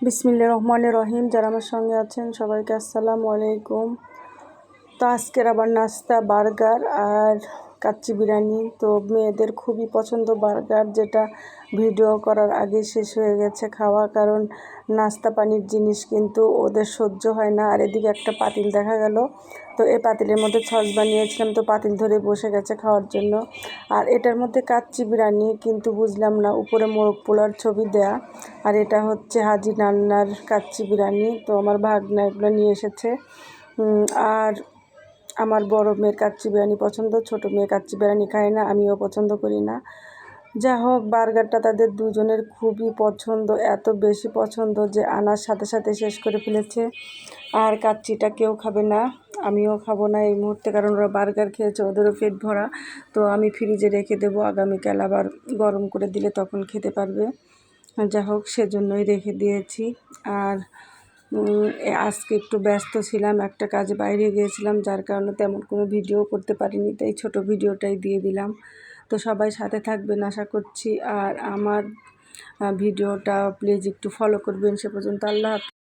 বিসমিল্লাহির রহমানির রহিম। যারা আমার সঙ্গে আছেন সবাইকে আসসালামু আলাইকুম। তো আজকের আবার নাস্তা বার্গার আর কাচ্চি বিরিয়ানি। তো মেয়েদের খুবই পছন্দ বার্গার, যেটা ভিডিও করার আগে শেষ হয়ে গেছে খাওয়া, কারণ নাস্তা পানির জিনিস কিন্তু ওদের সহ্য হয় না। আর এদিকে একটা পাতিল দেখা গেল, তো এই পাতিলের মধ্যে সস বানিয়েছিলাম, তো পাতিল ধরে বসে গেছে খাওয়ার জন্য। আর এটার মধ্যে কাচ্চি বিরিয়ানি, কিন্তু বুঝলাম না উপরে মোরগ পোলার ছবি দেয়া, আর এটা হচ্ছে হাজি নান্নার কাচ্চি বিরিয়ানি। তো আমার ভাগনা এগুলো নিয়ে এসেছে। আর আমার বড় মেয়ের কাচ্চি বিরিয়ানি পছন্দ, ছোট মেয়ে কাচ্চি বিরিয়ানি খায় না, আমিও পছন্দ করি না। যা হোক, বার্গারটা তাদের দুজনের খুবই পছন্দ, এত বেশি পছন্দ যে আনার সাথে সাথে শেষ করে ফেলেছে। আর কাচ্চিটা কেউ খাবে না, আমিও খাবো না এই মুহূর্তে, কারণ ওরা বার্গার খেয়েছে, ওদেরও পেট ভরা। তো আমি ফ্রিজে রেখে দেবো, আগামীকাল আবার গরম করে দিলে তখন খেতে পারবে। যা হোক, সেজন্যই রেখে দিয়েছি। আর আজকে একটু ব্যস্ত ছিলাম, একটা কাজে বাইরে গিয়েছিলাম, যার কারণে তেমন কোনো ভিডিও করতে পারিনি, তাই ছোট ভিডিওটাই দিয়ে দিলাম। তো সবাই সাথে থাকবেন আশা করছি, আর আমার ভিডিওটা প্লিজ একটু ফলো করবেন। সে পর্যন্ত আল্লাহ হাফেজ।